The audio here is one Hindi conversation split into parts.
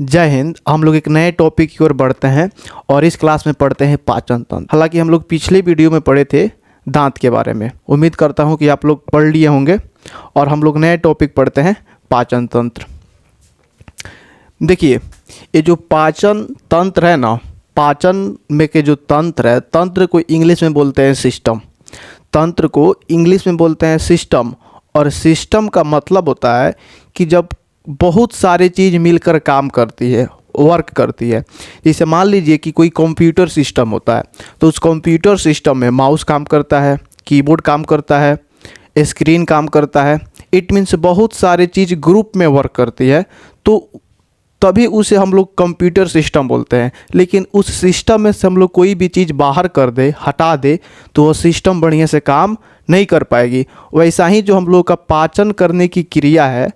जय हिंद। हम लोग एक नए टॉपिक की ओर बढ़ते हैं और इस क्लास में पढ़ते हैं पाचन तंत्र। हालांकि हम लोग पिछले वीडियो में पढ़े थे दांत के बारे में। उम्मीद करता हूं कि आप लोग पढ़ लिए होंगे और हम लोग नए टॉपिक पढ़ते हैं पाचन तंत्र। देखिए, ये जो पाचन तंत्र है ना, पाचन में के जो तंत्र है, तंत्र को इंग्लिश में बोलते हैं सिस्टम। तंत्र को इंग्लिश में बोलते हैं सिस्टम। और सिस्टम का मतलब होता है कि जब बहुत सारी चीज़ मिलकर काम करती है, वर्क करती है। जैसे मान लीजिए कि कोई कंप्यूटर सिस्टम होता है, तो उस कंप्यूटर सिस्टम में माउस काम करता है, कीबोर्ड काम करता है, स्क्रीन काम करता है। इट मीन्स बहुत सारी चीज़ ग्रुप में वर्क करती है, तो तभी उसे हम लोग कंप्यूटर सिस्टम बोलते हैं। लेकिन उस सिस्टम में से हम लोग कोई भी चीज़ बाहर कर दे, हटा दे, तो वो सिस्टम बढ़िया से काम नहीं कर पाएगी। वैसा ही जो हम लोग का पाचन करने की क्रिया है,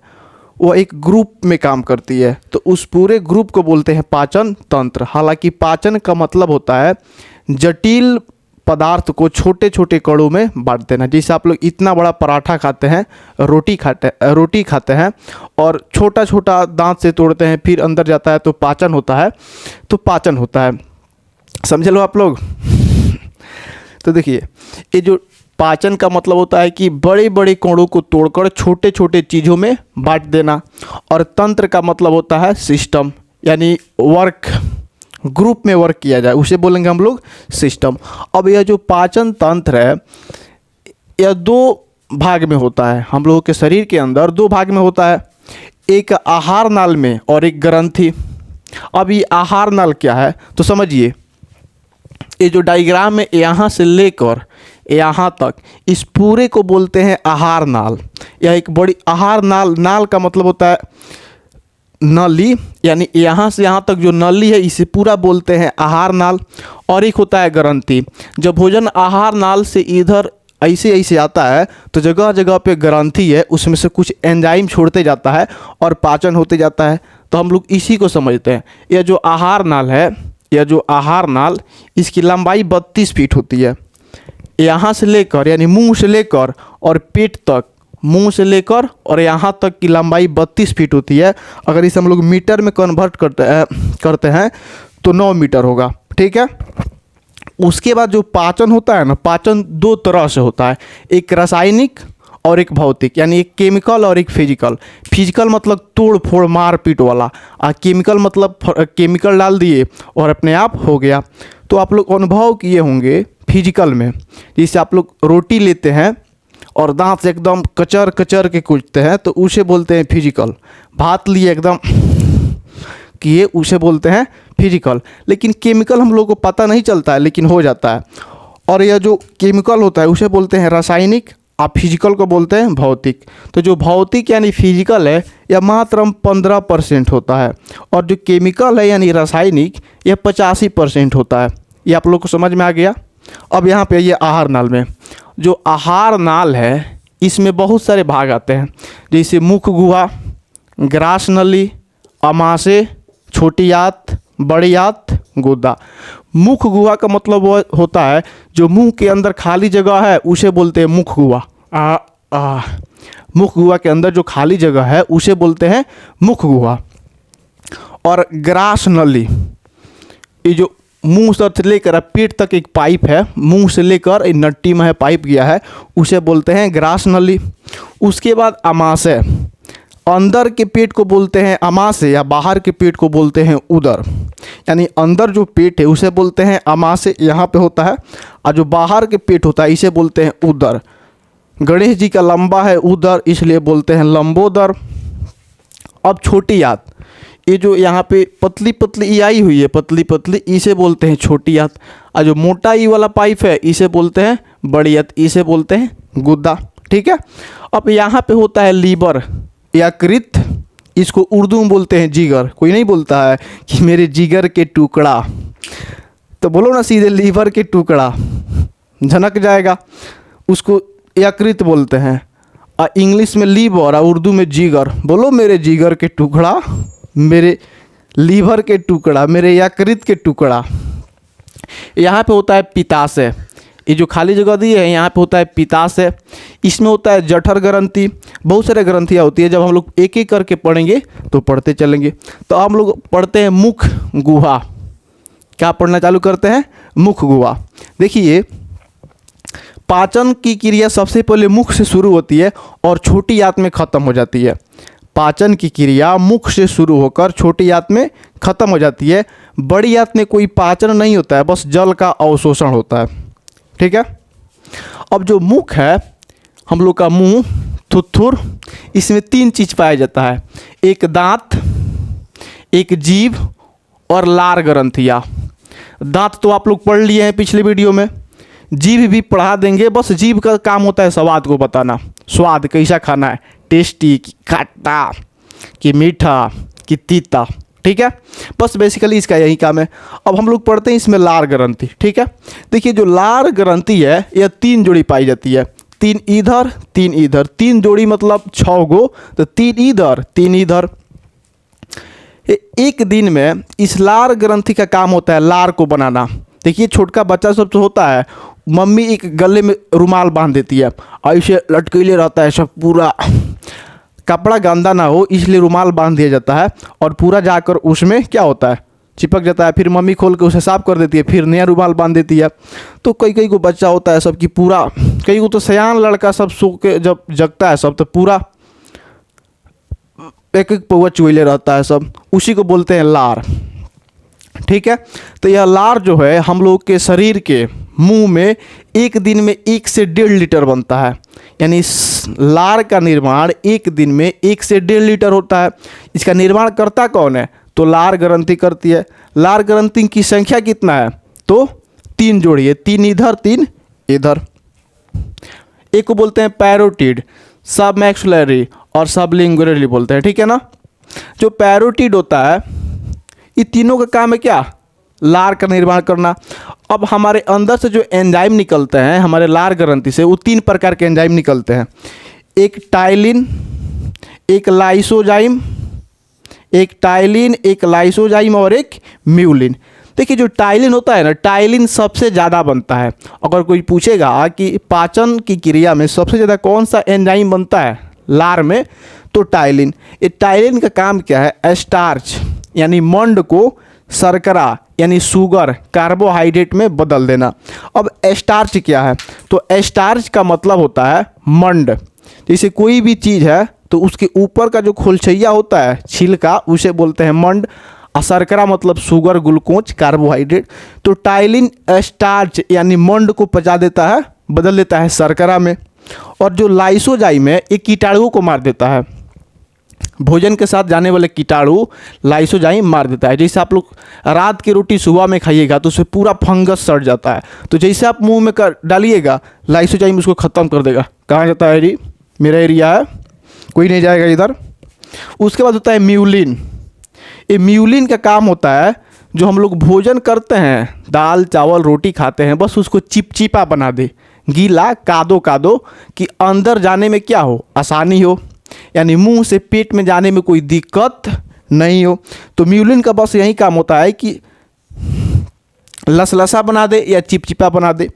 वो एक ग्रुप में काम करती है, तो उस पूरे ग्रुप को बोलते हैं पाचन तंत्र। हालांकि पाचन का मतलब होता है जटिल पदार्थ को छोटे छोटे कणों में बांट देना। जैसे आप लोग इतना बड़ा पराठा खाते हैं, रोटी खाते हैं और छोटा छोटा दांत से तोड़ते हैं, फिर अंदर जाता है तो पाचन होता है। तो पाचन होता है, समझ लो आप लोग। तो देखिए, ये जो पाचन का मतलब होता है कि बड़े बड़े कणों को तोड़कर छोटे छोटे चीज़ों में बांट देना। और तंत्र का मतलब होता है सिस्टम, यानी वर्क, ग्रुप में वर्क किया जाए, उसे बोलेंगे हम लोग सिस्टम। अब यह जो पाचन तंत्र है, यह दो भाग में होता है। हम लोगों के शरीर के अंदर दो भाग में होता है, एक आहार नाल में और एक ग्रंथि। अब ये आहार नाल क्या है तो समझिए, ये जो डायग्राम में यहाँ से लेकर यहाँ तक, इस पूरे को बोलते हैं आहार नाल। यह एक बड़ी आहार नाल, नाल का मतलब होता है नली, यानी यहाँ से यहाँ तक जो नली है इसे पूरा बोलते हैं आहार नाल। और एक होता है ग्रंथि। जब भोजन आहार नाल से इधर ऐसे ऐसे आता है तो जगह जगह पे ग्रंथि है, उसमें से कुछ एंजाइम छोड़ते जाता है और पाचन होते जाता है। तो हम लोग इसी को समझते हैं। यह जो आहार नाल है, यह जो आहार नाल, इसकी लंबाई 32 फीट होती है। यहाँ से लेकर, यानी मुंह से लेकर और पेट तक, मुंह से लेकर और यहाँ तक की लंबाई 32 फीट होती है। अगर इसे हम लोग मीटर में कन्वर्ट करते हैं तो 9 मीटर होगा, ठीक है। उसके बाद जो पाचन होता है ना, पाचन दो तरह से होता है, एक रासायनिक और एक भौतिक, यानी एक केमिकल और एक फिजिकल। फिजिकल मतलब तोड़ फोड़ मार पीट वाला, और केमिकल मतलब केमिकल डाल दिए और अपने आप हो गया। तो आप लोग अनुभव किए होंगे फिजिकल में, जैसे आप लोग रोटी लेते हैं और दांत से एकदम कचर कचर के कूचते हैं, तो उसे बोलते हैं फिजिकल। भात लिए एकदम किए, उसे बोलते हैं फिजिकल। लेकिन केमिकल हम लोग को पता नहीं चलता है, लेकिन हो जाता है। और यह जो केमिकल होता है उसे बोलते हैं रासायनिक, आप फिजिकल को बोलते हैं भौतिक। तो जो भौतिक यानी फिजिकल है, यह मात्र 15% होता है, और जो केमिकल है यानी रासायनिक, यह 85% होता है। ये आप लोग को समझ में आ गया। अब यहाँ पे ये आहार नाल में, जो आहार नाल है इसमें बहुत सारे भाग आते हैं, जैसे मुख गुहा, ग्रास नली, अमाशय, छोटी आंत, बड़ी आंत, गुदा। मुख गुहा का मतलब वो होता है जो मुंह के अंदर खाली जगह है, उसे बोलते हैं मुख गुहा। मुख गुहा के अंदर जो खाली जगह है उसे बोलते हैं मुख गुहा। और ग्रास नली, ये जो मुंह से लेकर पेट तक एक पाइप है, मुंह से लेकर एक नट्टी में है पाइप गया है, उसे बोलते हैं ग्रास नली। उसके बाद अमाशय, अंदर के पेट को बोलते हैं अमाशय, या बाहर के पेट को बोलते हैं उदर। यानी अंदर जो पेट है उसे बोलते हैं अमाशय, यहाँ पे होता है, और जो बाहर के पेट होता है इसे बोलते हैं उदर। गणेश जी का लंबा है उदर, इसलिए बोलते हैं लंबोदर। अब छोटी आंत, ये जो यहाँ पे पतली पतली ई आई हुई है, पतली पतली, इसे बोलते हैं छोटी आंत। और जो मोटा ई वाला पाइप है इसे बोलते हैं बड़ी आंत, इसे बोलते हैं गुद्दा, ठीक है। अब यहाँ पे होता है लीवर, यकृत, इसको उर्दू में बोलते हैं जिगर। कोई नहीं बोलता है कि मेरे जिगर के टुकड़ा, तो बोलो ना सीधे लीवर के टुकड़ा, झनक जाएगा। उसको यकृत बोलते हैं, और इंग्लिश में लीवर और उर्दू में जिगर। बोलो मेरे जिगर के टुकड़ा, मेरे लीवर के टुकड़ा, मेरे यकृत के टुकड़ा। यहाँ पे होता है पित्ताशय, ये जो खाली जगह दी है यहाँ पे होता है पित्ताशय, इसमें होता है जठर ग्रंथि, बहुत सारे ग्रंथियाँ होती है। जब हम लोग एक एक करके पढ़ेंगे तो पढ़ते चलेंगे। तो हम लोग पढ़ते हैं मुख गुहा। क्या पढ़ना चालू करते हैं? मुख गुहा। देखिए पाचन की क्रिया सबसे पहले मुख से शुरू होती है और छोटी आंत में खत्म हो जाती है। पाचन की क्रिया मुख से शुरू होकर छोटी आंत में खत्म हो जाती है। बड़ी आंत में कोई पाचन नहीं होता है, बस जल का अवशोषण होता है। ठीक है। अब जो मुख है हम लोग का मुंह, थुथुर, इसमें 3 चीज पाया जाता है, एक दांत, एक जीभ और लार ग्रंथियाँ। दांत तो आप लोग पढ़ लिए हैं पिछले वीडियो में, जीभ भी पढ़ा देंगे। बस जीभ का काम होता है स्वाद को बताना, स्वाद कैसा खाना है, टेस्टी कि खट्टा कि मीठा कि तीता। ठीक है, बस बेसिकली इसका यही काम है। अब हम लोग पढ़ते हैं इसमें लार ग्रंथि। ठीक है, देखिए जो लार ग्रंथि है यह 3 जोड़ी पाई जाती है, 3 इधर 3 इधर, 3 जोड़ी मतलब 6 गो, तो 3 इधर 3 इधर। एक दिन में इस लार ग्रंथि का काम होता है लार को बनाना। देखिए छोटका बच्चा सब तो होता है, मम्मी एक गले में रुमाल बांध देती है, ऐसे लटकेले रहता है सब, पूरा कपड़ा गंदा ना हो इसलिए रुमाल बांध दिया जाता है और पूरा जाकर उसमें क्या होता है, चिपक जाता है। फिर मम्मी खोल के उसे साफ कर देती है, फिर नया रुमाल बांध देती है। तो कई कई को बच्चा होता है सब की पूरा, कई को तो सयान लड़का सब सो के जब जगता है सब तो पूरा एक एक पौवा चुइले रहता है सब, उसी को बोलते हैं लार। ठीक है, तो यह लार जो है हम लोग के शरीर के मुंह में एक दिन में 1 से 1.5 लीटर बनता है। यानी लार का निर्माण एक दिन में 1 से 1.5 लीटर होता है। इसका निर्माण करता कौन है? तो लार ग्रंथि करती है। लार ग्रंथि की संख्या कितना है? तो 3 जोड़ी है, 3 इधर 3 इधर। एक को बोलते हैं पैरोटिड, सब मैक्सुलरी और सब लिंगुअली बोलते हैं। ठीक है ना। जो पैरोटिड होता है ये तीनों का काम है क्या? लार का निर्माण करना। अब हमारे अंदर से जो एंजाइम निकलते हैं हमारे लार ग्रंथि से, वो 3 प्रकार के एंजाइम निकलते हैं, एक टाइलिन, एक लाइसोजाइम, एक लाइसोजाइम और एक म्यूलिन। देखिए जो टाइलिन होता है ना, टाइलिन सबसे ज़्यादा बनता है। अगर कोई पूछेगा कि पाचन की क्रिया में सबसे ज़्यादा कौन सा एंजाइम बनता है लार में, तो टाइलिन। ये टाइलिन का काम क्या है? स्टार्च यानी मंड को शर्करा यानी शुगर, कार्बोहाइड्रेट में बदल देना। अब स्टार्च क्या है? तो स्टार्च का मतलब होता है मंड। जैसे कोई भी चीज़ है तो उसके ऊपर का जो खोलछैया होता है, छिलका, उसे बोलते हैं मंड। और शर्करा मतलब शुगर, ग्लूकोज, कार्बोहाइड्रेट। तो टाइलिन स्टार्च यानी मंड को पचा देता है, बदल देता है शर्करा में। और जो लाइसोजाइम है ये कीटाणुओं को मार देता है, भोजन के साथ जाने वाले कीटाणु लाइसोजाइम मार देता है। जैसे आप लोग रात की रोटी सुबह में खाइएगा तो उससे पूरा फंगस सड़ जाता है, तो जैसे आप मुंह में कर डालिएगा लाइसोजाइम उसको ख़त्म कर देगा। कहाँ जाता है जी? मेरा एरिया है, कोई नहीं जाएगा इधर। उसके बाद होता है म्यूलिन। ये म्यूलिन का काम होता है जो हम लोग भोजन करते हैं, दाल चावल रोटी खाते हैं, बस उसको चिपचिपा बना दे, गीला कादो कादो, कि अंदर जाने में क्या हो, आसानी हो, यानी मुंह से पेट में जाने में कोई दिक्कत नहीं हो। तो म्यूलिन का बस यही काम होता है कि लसलसा बना दे या चिपचिपा बना दे।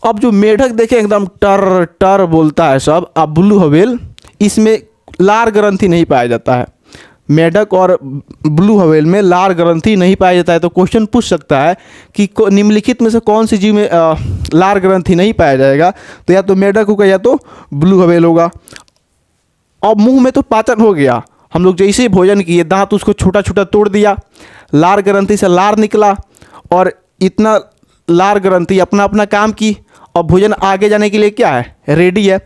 अब जो मेढक देखें एकदम टर टर बोलता है सब, अब ब्लू व्हेल, इसमें लार ग्रंथि नहीं पाया जाता है। मेढक और ब्लू व्हेल में लार ग्रंथि नहीं पाया जाता है। तो क्वेश्चन पूछ सकता है कि निम्नलिखित में से कौन सी जीव में लार ग्रंथि नहीं पाया जाएगा? तो या तो मेढक होगा या तो ब्लू व्हेल होगा। अब मुंह में तो पाचन हो गया, हम लोग जैसे ही भोजन किए दांत उसको छोटा छोटा तोड़ दिया, लार ग्रंथि से लार निकला और इतना लार ग्रंथि अपना अपना काम की। अब भोजन आगे जाने के लिए क्या है? रेडी है।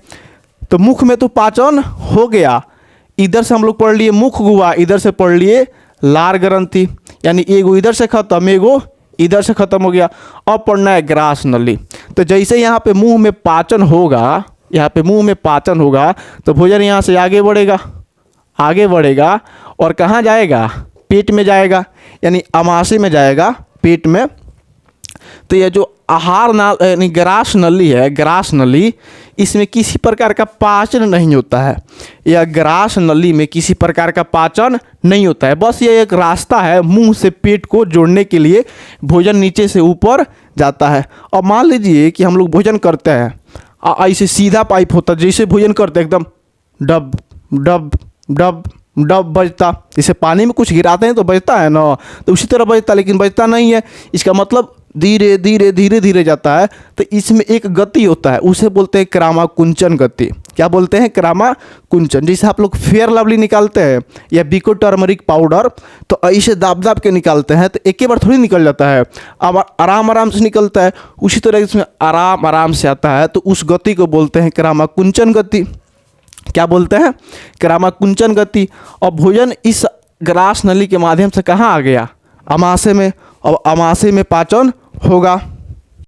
तो मुख में तो पाचन हो गया, इधर से हम लोग पढ़ लिए मुख गुहा, इधर से पढ़ लिए लार ग्रंथि, यानी एगो इधर से खत्म एगो इधर से खत्म हो गया। अब पढ़ना है ग्रास नली। तो जैसे यहाँ पे मुंह में पाचन होगा, यहाँ पे मुंह में पाचन होगा तो भोजन यहाँ से आगे बढ़ेगा और कहाँ जाएगा? पेट में जाएगा, यानी अमाशय में जाएगा, पेट में। तो यह जो आहार नाल यानी ग्रास नली है, ग्रास नली, इसमें किसी प्रकार का पाचन नहीं होता है, या ग्रास नली में किसी प्रकार का पाचन नहीं होता है। बस ये एक रास्ता है मुंह से पेट को जोड़ने के लिए, भोजन नीचे से ऊपर जाता है। और मान लीजिए कि हम लोग भोजन करते हैं, ऐसे सीधा पाइप होता है, जैसे भोजन करते हैं एकदम डब डब डब डब बजता, जैसे पानी में कुछ गिराते हैं तो बजता है ना, तो उसी तरह बजता, लेकिन बजता नहीं है। इसका मतलब धीरे धीरे धीरे धीरे जाता है। तो इसमें एक गति होता है, उसे बोलते हैं क्रामाकुंचन गति। क्या बोलते हैं? क्रामाकुंचन। जैसे आप लोग फेयर लवली निकालते हैं या बिको टर्मरिक पाउडर, तो ऐसे दाब दाब के निकालते हैं, तो एक ही बार थोड़ी निकल जाता है, अब आराम आराम से निकलता है। उसी तरह इसमें आराम आराम से आता है, तो उस गति को बोलते हैं क्रामाकुंचन गति। क्या बोलते हैं? क्रामाकुंचन गति। और भोजन इस ग्रास नली के माध्यम से कहाँ आ गया? अमाशय में। और अमाशय में पाचन होगा।